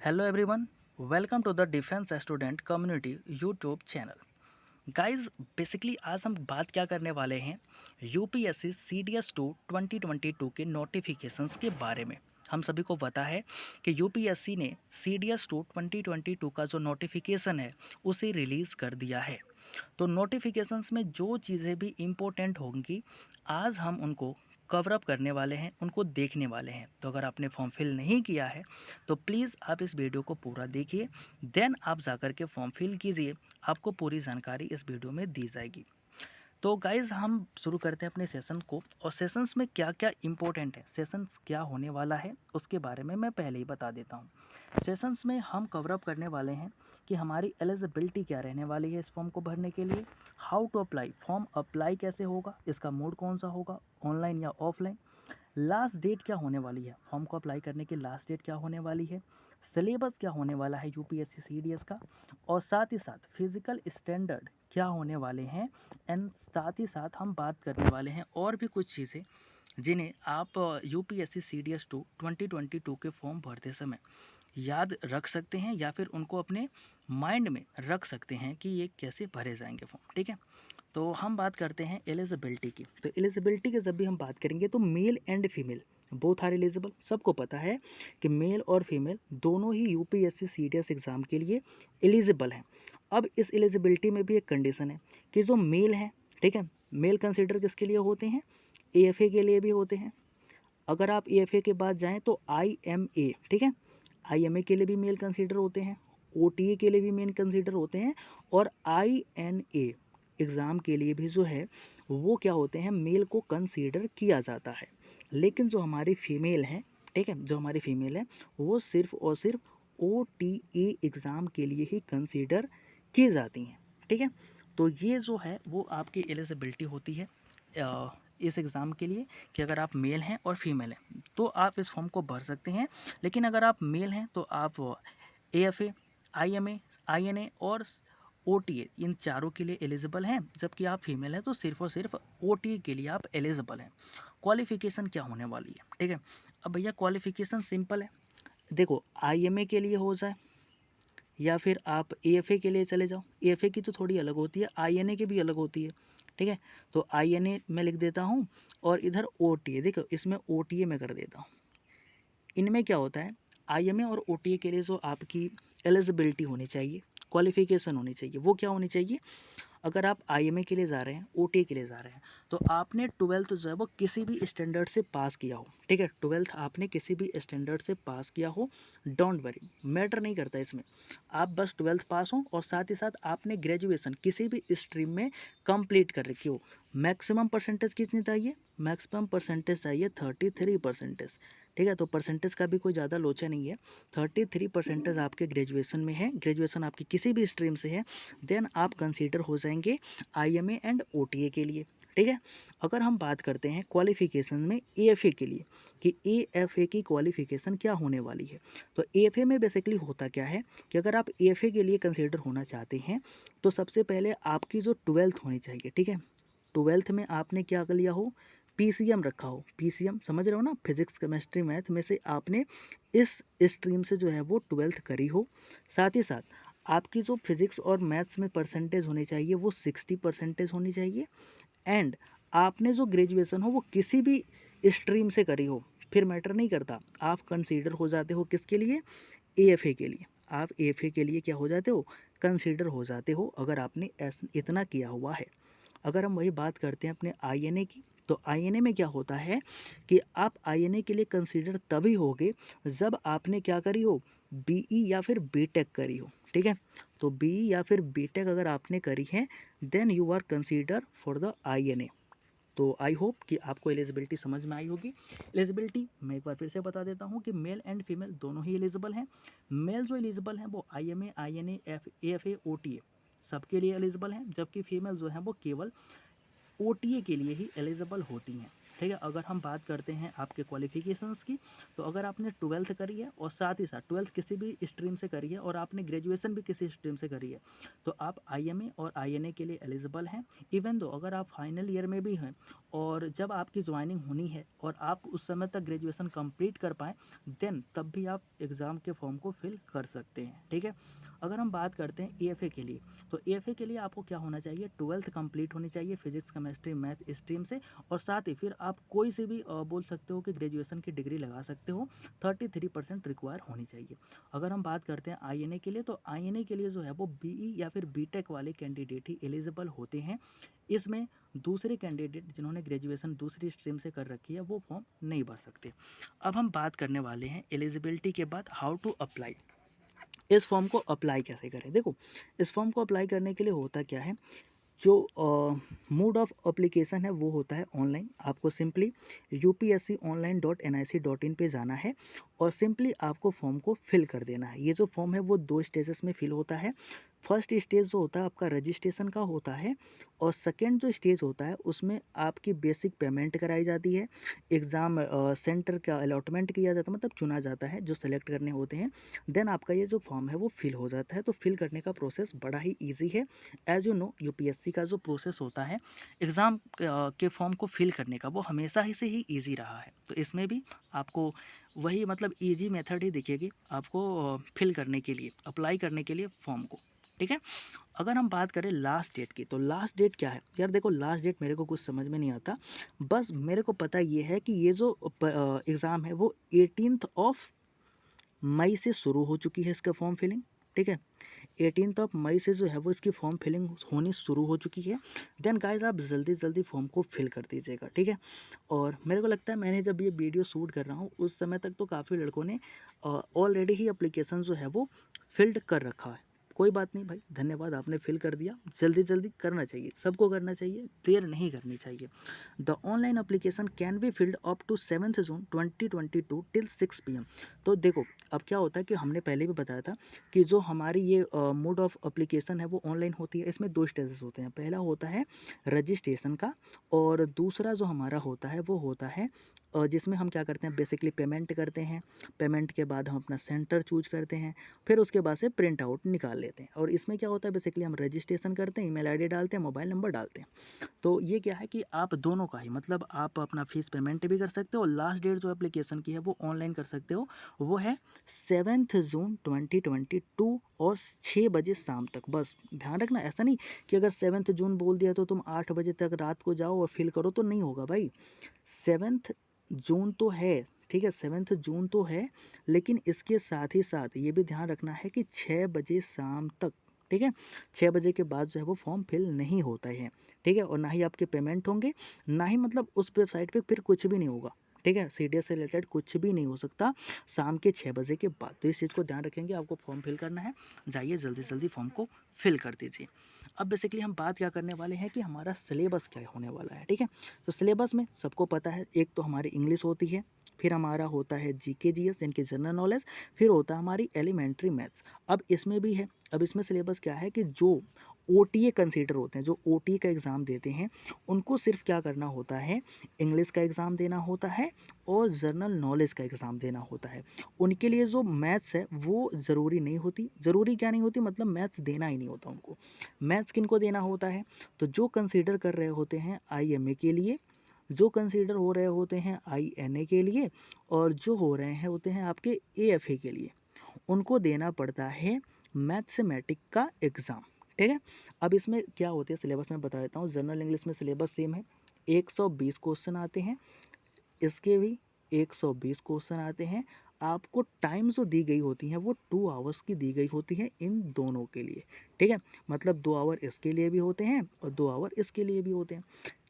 Hello everyone, welcome to the defence student community YouTube channel. Guys, basically आज हम बात क्या करने वाले हैं, यूपीएससी सीडीएस 2 2022 के नोटिफिकेशंस के बारे में। हम सभी को पता है कि यूपीएससी ने सीडीएस 2 2022 का जो नोटिफिकेशन है उसे रिलीज़ कर दिया है। तो नोटिफिकेशंस में जो चीज़ें भी इम्पोर्टेंट होंगी आज हम उनको कवर अप करने वाले हैं, उनको देखने वाले हैं। तो अगर आपने फॉर्म फिल नहीं किया है तो प्लीज़ आप इस वीडियो को पूरा देखिए, देन आप जाकर के फॉर्म फिल कीजिए। आपको पूरी जानकारी इस वीडियो में दी जाएगी। तो गाइज़, हम शुरू करते हैं अपने सेशन को। और सेशंस में क्या क्या इंपॉर्टेंट है, सेशंस क्या होने वाला है, उसके बारे में मैं पहले ही बता देता हूँ। सेशंस में हम कवर अप करने वाले हैं कि हमारी एलिजिबिलिटी क्या रहने वाली है इस फॉर्म को भरने के लिए, how to apply, form apply कैसे होगा, इसका मोड कौन सा होगा, ऑनलाइन या ऑफलाइन, लास्ट डेट क्या होने वाली है, फॉर्म को अप्लाई करने की लास्ट डेट क्या होने वाली है, सिलेबस क्या होने वाला है यूपीएससी सीडीएस का, और साथ ही साथ फिजिकल स्टैंडर्ड क्या होने वाले हैं। एंड साथ ही साथ हम बात करने वाले हैं और भी कुछ चीज़ें जिन्हें आप यूपीएससी सीडीएस 2 2022 के फॉर्म भरते समय याद रख सकते हैं या फिर उनको अपने माइंड में रख सकते हैं कि ये कैसे भरे जाएंगे फॉर्म। ठीक है, तो हम बात करते हैं एलिजिबिलिटी की। तो एलिजिबिलिटी की जब भी हम बात करेंगे तो male and female both are eligible. सबको पता है कि मेल और फीमेल दोनों ही यूपीएससी सीडीएस एग्ज़ाम के लिए एलिजिबल हैं। अब इस एलिजिबिलिटी में भी एक कंडीशन है कि जो मेल हैं, ठीक है, मेल कंसिडर किसके लिए होते हैं, एएफए के लिए भी होते हैं। अगर आप एएफए के बाद जाएं तो आईएमए, ठीक है, आईएमए के लिए भी मेल कंसीडर होते हैं, ओटीए के लिए भी मेल कंसीडर होते हैं, और आईएनए एग्ज़ाम के लिए भी जो है वो क्या होते हैं, मेल को कंसीडर किया जाता है। लेकिन जो हमारी फीमेल हैं, ठीक है, जो हमारी फीमेल है वो सिर्फ और सिर्फ ओटीए एग्ज़ाम के लिए ही कंसीडर की जाती हैं। ठीक है, तो ये जो है वो आपकी एलिजिबिलिटी होती है इस एग्ज़ाम के लिए कि अगर आप मेल हैं और फीमेल हैं तो आप इस फॉर्म को भर सकते हैं। लेकिन अगर आप मेल हैं तो आप एएफए, आईएमए, आईएनए और ओटीए इन चारों के लिए एलिजिबल हैं। जबकि आप फीमेल हैं तो सिर्फ और सिर्फ ओटीए के लिए आप एलिजिबल हैं। क्वालिफिकेशन क्या होने वाली है, ठीक है। अब भैया क्वालिफिकेशन सिंपल है। देखो, आईएमए के लिए हो जाए या फिर आप एएफए के लिए चले जाओ। एएफए की तो थोड़ी अलग होती है, आईएनए की भी अलग होती है। ठीक है, तो आईएनए मैं लिख देता हूँ और इधर ओटीए, देखो इसमें ओटीए मैं कर देता हूँ। इनमें क्या होता है, आईएमए और ओटीए के लिए जो आपकी एलिजिबिलिटी होनी चाहिए, क्वालिफिकेशन होनी चाहिए, वो क्या होनी चाहिए। अगर आप आईएमए के लिए जा रहे हैं, ओटीए के लिए जा रहे हैं, तो आपने ट्वेल्थ जो है वो किसी भी स्टैंडर्ड से पास किया हो। ठीक है, ट्वेल्थ आपने किसी भी स्टैंडर्ड से पास किया हो, डोंट वरी, मैटर नहीं करता इसमें। आप बस ट्वेल्थ पास हो और साथ ही साथ आपने ग्रेजुएशन किसी भी स्ट्रीम में कंप्लीट कर रखी हो। मैक्सिमम परसेंटेज कितनी चाहिए, मैक्सिमम परसेंटेज चाहिए 33%। ठीक है, तो परसेंटेज का भी कोई ज़्यादा लोचा नहीं है। 33% आपके ग्रेजुएशन में है, ग्रेजुएशन आपकी किसी भी स्ट्रीम से है, देन आप कंसीडर हो जाएंगे आईएमए एंड ओटीए के लिए। ठीक है, अगर हम बात करते हैं क्वालिफिकेशन में एएफए के लिए कि एएफए की क्वालिफिकेशन क्या होने वाली है, तो एएफए में बेसिकली होता क्या है कि अगर आप एएफए के लिए कंसीडर होना चाहते हैं तो सबसे पहले आपकी जो ट्वेल्थ होनी चाहिए। ठीक है, ट्वेल्थ में आपने क्या कर लिया हो, पीसीएम रखा हो। पीसीएम समझ रहे हो ना, फिजिक्स केमिस्ट्री मैथ में से आपने इस स्ट्रीम से जो है वो ट्वेल्थ करी हो। साथ ही साथ आपकी जो फिजिक्स और मैथ्स में परसेंटेज होनी चाहिए वो 60% होनी चाहिए। एंड आपने जो ग्रेजुएशन हो वो किसी भी स्ट्रीम से करी हो, फिर मैटर नहीं करता, आप कंसीडर हो जाते हो किसके लिए, एएफए के लिए। आप एएफए के लिए क्या हो जाते हो, कंसीडर हो जाते हो अगर आपने इतना किया हुआ है। अगर हम वही बात करते हैं अपने आईएनए की, तो आईएनए में क्या होता है कि आप आईएनए के लिए कंसीडर तभी होगे जब आपने क्या करी हो, बीई या फिर बीटेक करी हो। ठीक है, तो बीई या फिर बीटेक अगर आपने करी है then you are consider for the INA. तो आई होप कि आपको एलिजिबिलिटी समझ में आई होगी। एलिजिबिलिटी मैं एक बार फिर से बता देता हूँ कि मेल एंड फीमेल दोनों ही एलिजिबल हैं। मेल जो एलिजिबल हैं वो आईएमए, आईएनए, एएफए, ओटीए सबके लिए एलिजिबल हैं, जबकि फीमेल जो हैं वो केवल ओटीए के लिए ही एलिजिबल होती हैं। ठीक है। अगर हम बात करते हैं आपके क्वालिफिकेशंस की, तो अगर आपने 12th करी है और साथ ही साथ 12th किसी भी स्ट्रीम से करी है और आपने ग्रेजुएशन भी किसी स्ट्रीम से करी है, तो आप आईएमए और आईएनए के लिए एलिजिबल हैं। इवन दो अगर आप फाइनल ईयर में भी हैं और जब आपकी ज्वाइनिंग होनी है और आप उस समय तक ग्रेजुएशन कंप्लीट कर पाएँ, देन तब भी आप एग्ज़ाम के फॉर्म को फिल कर सकते हैं, ठीक है। अगर हम बात करते हैं एएफए के लिए, तो एएफए के लिए आपको क्या होना चाहिए, 12th कंप्लीट होनी चाहिए फिजिक्स केमिस्ट्री मैथ स्ट्रीम से, और साथ ही फिर आप कोई से भी बोल सकते हो कि ग्रेजुएशन की डिग्री लगा सकते हो, 33% रिक्वायर होनी चाहिए। अगर हम बात करते हैं आईएनए के लिए, तो आईएनए के लिए जो है वो बीई या फिर बीटेक वाले कैंडिडेट ही एलिजिबल होते हैं। इसमें दूसरे कैंडिडेट जिन्होंने ग्रेजुएशन दूसरी स्ट्रीम से कर रखी है वो फॉर्म नहीं भर सकते। अब हम बात करने वाले हैं एलिजिबिलिटी के बाद हाउ टू अप्लाई। इस फॉर्म को अप्लाई कैसे करें। देखो, इस फॉर्म को अप्लाई करने के लिए होता क्या है, जो मोड ऑफ अप्लीकेशन है वो होता है ऑनलाइन। आपको सिंपली upsconline.nic.in पे जाना है और सिंपली आपको फॉर्म को फिल कर देना है। ये जो फॉर्म है वो 2 स्टेजेस में फिल होता है। फर्स्ट स्टेज जो होता है आपका रजिस्ट्रेशन का होता है, और सेकंड जो स्टेज होता है उसमें आपकी बेसिक पेमेंट कराई जाती है। एग्ज़ाम सेंटर का अलॉटमेंट किया जाता है, मतलब चुना जाता है जो सेलेक्ट करने होते हैं। देन आपका ये जो फॉर्म है वो फिल हो जाता है। तो फिल करने का प्रोसेस बड़ा ही ईजी है। एज यू नो, यूपीएससी का जो प्रोसेस होता है एग्ज़ाम के फॉर्म को फिल करने का, वो हमेशा ही से ही ईजी रहा है। तो इसमें भी आपको वही मतलब ईजी मेथड ही दिखेगी आपको फिल करने के लिए, अप्लाई करने के लिए फॉर्म को, ठीक है। अगर हम बात करें लास्ट डेट की, तो लास्ट डेट क्या है यार, देखो लास्ट डेट मेरे को कुछ समझ में नहीं आता। बस मेरे को पता ये है कि ये जो एग्ज़ाम है वो 18th ऑफ मई से शुरू हो चुकी है इसका फॉर्म फिलिंग, ठीक है। 18th ऑफ मई से जो है वो इसकी फॉर्म फिलिंग होनी शुरू हो चुकी है। देन गाइस आप जल्दी जल्दी फॉर्म को फिल कर दीजिएगा, ठीक है। और मेरे को लगता है मैंने जब ये वीडियो शूट कर रहा हूँ उस समय तक तो काफ़ी लड़कों ने ऑलरेडी ही एप्लीकेशन जो है वो फिल्ड कर रखा है। कोई बात नहीं भाई, धन्यवाद, आपने फिल कर दिया। जल्दी जल्दी करना चाहिए, सबको करना चाहिए, देर नहीं करनी चाहिए। The online application can be filled up to 7th June 2022 till 6 PM। तो देखो अब क्या होता है कि हमने पहले भी बताया था कि जो हमारी ये मोड ऑफ एप्लीकेशन है वो ऑनलाइन होती है। इसमें 2 स्टेजेस होते हैं, पहला होता है रजिस्ट्रेशन का, और दूसरा जो हमारा होता है वो होता है जिसमें हम क्या करते हैं, बेसिकली पेमेंट करते हैं। पेमेंट के बाद हम अपना सेंटर चूज करते हैं, फिर उसके बाद से प्रिंट आउट निकाल लेते हैं। और इसमें क्या होता है, बेसिकली हम रजिस्ट्रेशन करते हैं, ईमेल आईडी डालते हैं, मोबाइल नंबर डालते हैं। तो ये क्या है कि आप दोनों का ही मतलब आप अपना फीस पेमेंट भी कर सकते हो, और लास्ट डेट जो एप्लीकेशन की है वो ऑनलाइन कर सकते हो, वो है 7th जून 2022 और 6 बजे शाम तक। बस ध्यान रखना, ऐसा नहीं कि अगर 7th जून बोल दिया तो तुम 8 बजे तक रात को जाओ और फिल करो, तो नहीं होगा भाई। 7th जून तो है, ठीक है, 7th जून तो है, लेकिन इसके साथ ही साथ ये भी ध्यान रखना है कि 6 बजे शाम तक, ठीक है, 6 बजे के बाद जो है वो फॉर्म फिल नहीं होता है, ठीक है। और ना ही आपके पेमेंट होंगे, ना ही मतलब उस वेबसाइट पे फिर कुछ भी नहीं होगा, ठीक है। सीडीएस से रिलेटेड कुछ भी नहीं हो सकता शाम के 6 बजे के बाद। तो इस चीज़ को ध्यान रखेंगे, आपको फॉर्म फिल करना है, जाइए जल्दी जल्दी फॉर्म को फिल कर दीजिए। अब बेसिकली हम बात क्या करने वाले हैं कि हमारा सिलेबस क्या होने वाला है, ठीक है। तो सिलेबस में सबको पता है, एक तो हमारी इंग्लिश होती है, फिर हमारा होता है जीके जीएस यानी कि जनरल नॉलेज, फिर होता है हमारी एलिमेंट्री मैथ्स। अब इसमें भी है, अब इसमें सिलेबस क्या है कि जो ओटीए कंसीडर होते हैं, जो ओटीए का एग्ज़ाम देते हैं, उनको सिर्फ क्या करना होता है, इंग्लिश का एग्ज़ाम देना होता है और जनरल नॉलेज का एग्ज़ाम देना होता है। उनके लिए जो मैथ्स है वो ज़रूरी नहीं होती। ज़रूरी क्या नहीं होती, मतलब मैथ्स देना ही नहीं होता उनको। मैथ्स किनको देना होता है, तो जो कंसीडर कर रहे होते हैं आईएमए के लिए, जो कंसीडर हो रहे होते हैं आईएनए के लिए, और जो हो रहे हैं होते हैं आपके एएफए के लिए, उनको देना पड़ता है मैथमेटिक का एग्ज़ाम, ठीक है। अब इसमें क्या होती है, सिलेबस में बता देता हूँ। जनरल इंग्लिश में सिलेबस सेम है, 120 क्वेश्चन आते हैं, इसके भी 120 क्वेश्चन आते हैं। आपको टाइम जो दी गई होती है वो 2 आवर्स की दी गई होती है इन दोनों के लिए, ठीक है। मतलब 2 आवर इसके लिए भी होते हैं और 2 आवर इसके लिए भी होते हैं।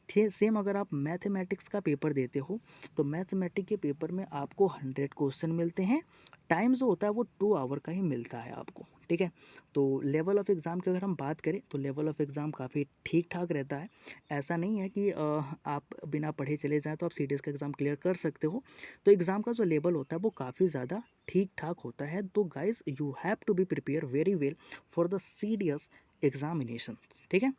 थे सेम अगर आप मैथमेटिक्स का पेपर देते हो, तो मैथमेटिक्स के पेपर में आपको 100 क्वेश्चन मिलते हैं। टाइम जो होता है वो 2 आवर का ही मिलता है आपको, ठीक है। तो लेवल ऑफ एग्ज़ाम की अगर हम बात करें तो लेवल ऑफ एग्ज़ाम काफ़ी ठीक ठाक रहता है। ऐसा नहीं है कि आप बिना पढ़े चले जाएँ तो आप सीडीएस का एग्ज़ाम क्लियर कर सकते हो। तो एग्ज़ाम का जो लेवल होता है वो काफ़ी ज़्यादा ठीक ठाक होता है। तो guys you have to be prepare very well for the CDS examination, ठीक है।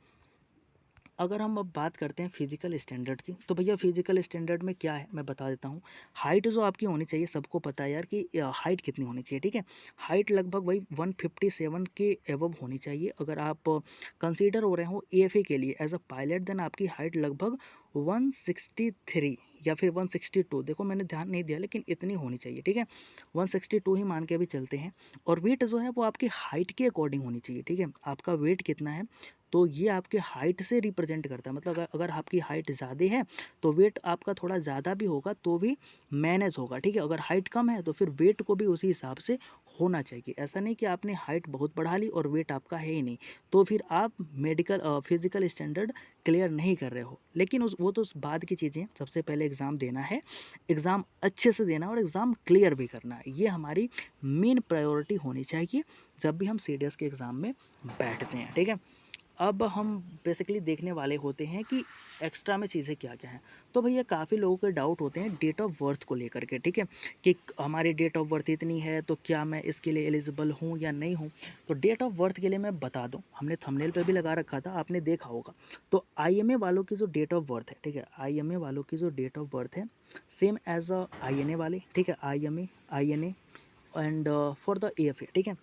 अगर हम अब बात करते हैं फिजिकल स्टैंडर्ड की, तो भैया फिजिकल स्टैंडर्ड में क्या है मैं बता देता हूँ। हाइट जो आपकी होनी चाहिए, सबको पता है यार कि हाइट कितनी होनी चाहिए, ठीक है। हाइट लगभग वही 157 के एबव होनी चाहिए। अगर आप कंसीडर हो रहे हो एएफए के लिए एज अ पायलट, देन आपकी हाइट लगभग 163 या फिर 162, देखो मैंने ध्यान नहीं दिया लेकिन इतनी होनी चाहिए, ठीक है। 162 ही मान के भी चलते हैं। और वेट जो है वो आपकी हाइट के अकॉर्डिंग होनी चाहिए, ठीक है। आपका वेट कितना है तो ये आपके हाइट से रिप्रेजेंट करता है। मतलब अगर आपकी हाइट ज़्यादा है तो वेट आपका थोड़ा ज़्यादा भी होगा तो भी मैनेज होगा, ठीक है। अगर हाइट कम है तो फिर वेट को भी उसी हिसाब से होना चाहिए। ऐसा नहीं कि आपने हाइट बहुत बढ़ा ली और वेट आपका है ही नहीं, तो फिर आप मेडिकल फिजिकल स्टैंडर्ड क्लियर नहीं कर रहे हो। लेकिन वो तो उस बाद की चीज़ें, सबसे पहले एग्ज़ाम देना है, एग्ज़ाम अच्छे से देना और एग्ज़ाम क्लियर भी करना है। ये हमारी मेन प्रायोरिटी होनी चाहिए जब भी हम सीडीएस के एग्ज़ाम में बैठते हैं, ठीक है। अब हम बेसिकली देखने वाले होते हैं कि एक्स्ट्रा में चीज़ें क्या क्या हैं। तो भैया काफ़ी लोगों के डाउट होते हैं डेट ऑफ बर्थ को लेकर के, ठीक है, कि हमारी डेट ऑफ बर्थ इतनी है तो क्या मैं इसके लिए एलिजिबल हूँ या नहीं हूँ। तो डेट ऑफ बर्थ के लिए मैं बता दूँ, हमने थंबनेल पे भी लगा रखा था, आपने देखा होगा। तो आईएमए वालों की जो डेट ऑफ बर्थ है, ठीक है, आईएमए वालों की जो डेट ऑफ बर्थ है सेम एज अ आईएनए वाले, ठीक है, IMA INA and for the AFA, ठीक है।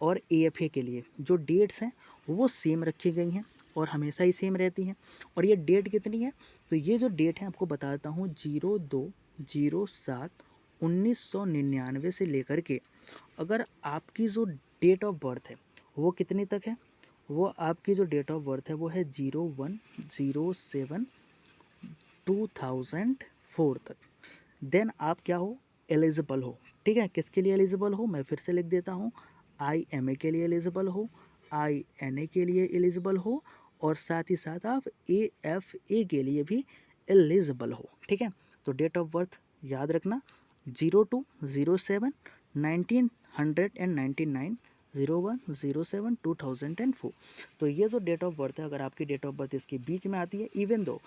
और एएफए के लिए जो डेट्स हैं वो सेम रखी गई हैं और हमेशा ही सेम रहती हैं। और ये डेट कितनी है, तो ये जो डेट है आपको बताता हूँ, 02/07/1999 से लेकर के, अगर आपकी जो डेट ऑफ बर्थ है वो कितनी तक है, वो आपकी जो डेट ऑफ बर्थ है वो है 01/07/2004 तक, देन आप क्या हो, एलिजिबल हो, ठीक है। किसके लिए एलिजिबल हो, मैं फिर से लिख देता हूँ, आईएमए के लिए एलिजिबल हो, आईएनए के लिए एलिजिबल हो, और साथ ही साथ आप एएफए के लिए भी एलिजिबल हो, ठीक है। तो डेट ऑफ बर्थ याद रखना, 02/07/1999, 01/07/2004। तो ये जो डेट ऑफ बर्थ है, अगर आपकी डेट ऑफ बर्थ इसके बीच में आती है, इवन दो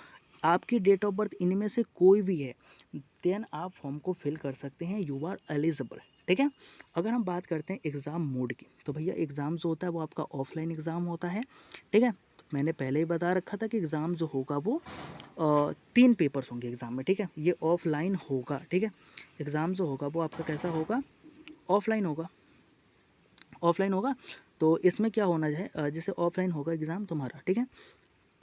आपकी डेट ऑफ बर्थ इनमें से कोई भी है, देन आप फॉर्म को फिल कर सकते हैं, यू आर एलिजिबल, ठीक है। अगर हम बात करते हैं एग्ज़ाम मोड की, तो भैया एग्ज़ाम जो होता है वो आपका ऑफलाइन एग्ज़ाम होता है, ठीक है। मैंने पहले ही बता रखा था कि एग्ज़ाम जो होगा वो 3 पेपर्स होंगे एग्ज़ाम में, ठीक है। ये ऑफलाइन होगा, ठीक है। एग्ज़ाम जो होगा वो आपका कैसा होगा, ऑफलाइन होगा, ऑफलाइन होगा। तो इसमें क्या होना है, जैसे ऑफलाइन होगा एग्ज़ाम तुम्हारा, ठीक है।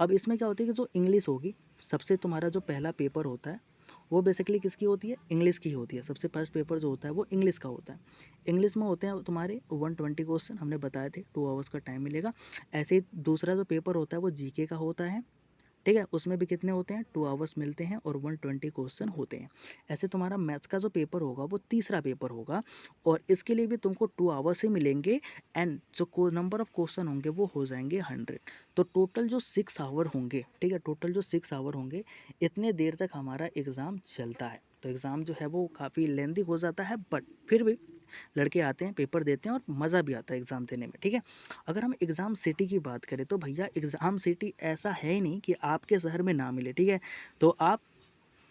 अब इसमें क्या होता है कि जो इंग्लिश होगी, सबसे तुम्हारा जो पहला पेपर होता है वो बेसिकली किसकी होती है, इंग्लिश की होती है। सबसे फर्स्ट पेपर जो होता है वो इंग्लिश का होता है। इंग्लिश में होते हैं तुम्हारे 120 क्वेश्चन, हमने बताए थे 2 आवर्स का टाइम मिलेगा। ऐसे ही दूसरा जो पेपर होता है वो जीके का होता है, ठीक है। उसमें भी कितने होते हैं, 2 आवर्स मिलते हैं और 120 क्वेश्चन होते हैं। ऐसे तुम्हारा मैथ्स का जो पेपर होगा वो तीसरा पेपर होगा और इसके लिए भी तुमको 2 आवर्स ही मिलेंगे एंड जो नंबर ऑफ क्वेश्चन होंगे वो हो जाएंगे 100। तो टोटल जो 6 आवर होंगे, ठीक है, टोटल जो 6 आवर होंगे, इतने देर तक हमारा एग्ज़ाम चलता है। तो एग्ज़ाम जो है वो काफ़ी लेंदी हो जाता है, बट फिर भी लड़के आते हैं, पेपर देते हैं और मज़ा भी आता है एग्ज़ाम देने में, ठीक है। अगर हम एग्ज़ाम सिटी की बात करें तो भैया एग्ज़ाम सिटी ऐसा है ही नहीं कि आपके शहर में ना मिले, ठीक है। तो आप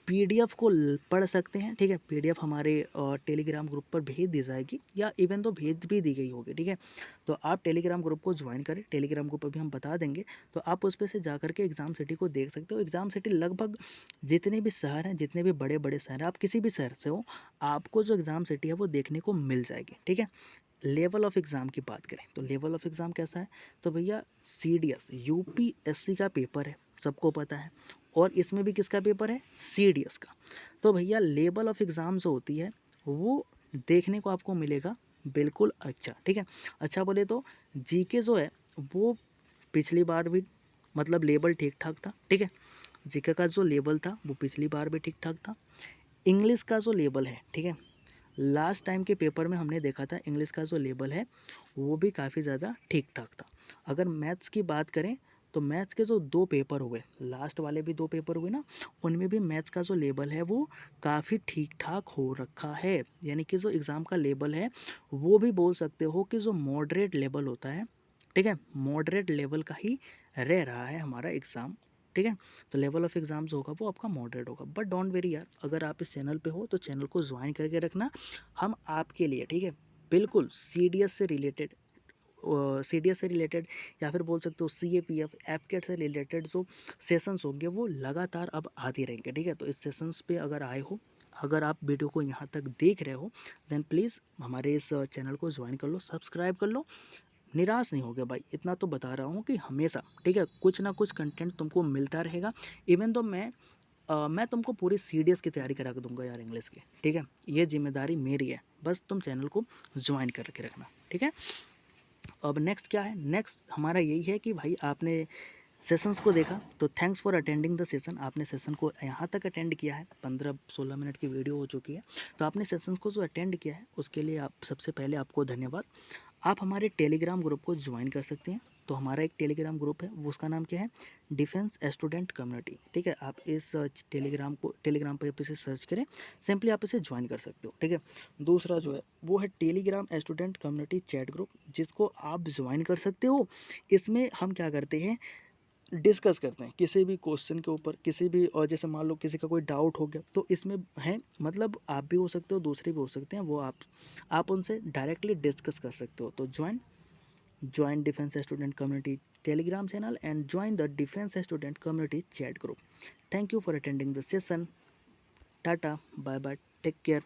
पीडीएफ को पढ़ सकते हैं, ठीक है। पीडीएफ हमारे टेलीग्राम ग्रुप पर भेज दी जाएगी या इवन तो भेज भी दी गई होगी, ठीक है। तो आप टेलीग्राम ग्रुप को ज्वाइन करें, टेलीग्राम ग्रुप पर भी हम बता देंगे। तो आप उस पर से जा करके एग्ज़ाम सिटी को देख सकते हो। एग्ज़ाम सिटी लगभग जितने भी शहर हैं, जितने भी बड़े बड़े शहर हैं, आप किसी भी शहर से हो, आपको जो एग्ज़ाम सिटी है वो देखने को मिल जाएगी, ठीक है। लेवल ऑफ एग्ज़ाम की बात करें तो लेवल ऑफ एग्ज़ाम कैसा है, तो भैया सीडीएस यूपीएससी का पेपर है, सबको पता है। और इसमें भी किसका पेपर है, सीडीएस का। तो भैया लेवल ऑफ एग्ज़ाम जो होती है वो देखने को आपको मिलेगा बिल्कुल अच्छा, ठीक है। अच्छा बोले तो जीके जो है वो पिछली बार भी मतलब लेवल ठीक ठाक था, ठीक है। जीके का जो लेवल था वो पिछली बार भी ठीक ठाक था। इंग्लिश का जो लेवल है, ठीक है, लास्ट टाइम के पेपर में हमने देखा था इंग्लिश का जो लेवल है वो भी काफ़ी ज़्यादा ठीक ठाक था। अगर मैथ्स की बात करें तो मैथ्स के जो 2 पेपर हुए, लास्ट वाले भी 2 पेपर हुए ना, उनमें भी मैथ्स का जो लेवल है वो काफ़ी ठीक ठाक हो रखा है। यानी कि जो एग्ज़ाम का लेवल है वो भी बोल सकते हो कि जो मॉडरेट लेवल होता है, ठीक है, मॉडरेट लेवल का ही रह रहा है हमारा एग्ज़ाम, ठीक है। तो लेवल ऑफ एग्ज़ाम्स होगा वो आपका मॉडरेट होगा। बट डोंट वेरी यार, अगर आप इस चैनल पे हो तो चैनल को ज्वाइन करके रखना, हम आपके लिए, ठीक है, बिल्कुल सीडीएस से रिलेटेड CDS से रिलेटेड या फिर बोल सकते हो CAPF एपकेट से रिलेटेड जो सेशंस होंगे वो लगातार अब आते रहेंगे, ठीक है। तो इस सेशंस पे अगर आए हो, अगर आप वीडियो को यहाँ तक देख रहे हो, देन प्लीज़ हमारे इस चैनल को ज्वाइन कर लो, सब्सक्राइब कर लो। निराश नहीं होगे भाई, इतना तो बता रहा हूँ कि हमेशा, ठीक है, कुछ ना कुछ कंटेंट तुमको मिलता रहेगा। इवन तो मैं तुमको पूरी CDS की तैयारी करा के दूंगा यार, इंग्लिश की, ठीक है। ये जिम्मेदारी मेरी है, बस तुम चैनल को ज्वाइन करके रखना, ठीक है। अब नेक्स्ट क्या है, नेक्स्ट हमारा यही है कि भाई आपने सेशंस को देखा तो thanks for attending the session. आपने सेशन को यहाँ तक अटेंड किया है, 15-16 मिनट की वीडियो हो चुकी है, तो आपने सेशंस को जो अटेंड किया है उसके लिए आप सबसे पहले आपको धन्यवाद। आप हमारे टेलीग्राम ग्रुप को ज्वाइन कर सकते हैं। तो हमारा एक टेलीग्राम ग्रुप है, वो उसका नाम क्या है, डिफेंस स्टूडेंट कम्युनिटी, ठीक है। आप इस टेलीग्राम पर इसे सर्च करें, सिंपली आप इसे ज्वाइन कर सकते हो, ठीक है। दूसरा जो है वो है Telegram student community chat group, जिसको आप ज्वाइन कर सकते हो। इसमें हम क्या करते हैं, डिस्कस करते हैं किसी भी क्वेश्चन के ऊपर, किसी भी, और जैसे मान लो किसी का कोई डाउट हो गया तो इसमें है, मतलब आप भी हो सकते हो, दूसरे भी हो सकते हैं, वो आप उनसे डायरेक्टली डिस्कस कर सकते हो। तो join defence student community telegram channel and join the defence student community chat group. Thank you for attending the session. Tata, bye bye, take care.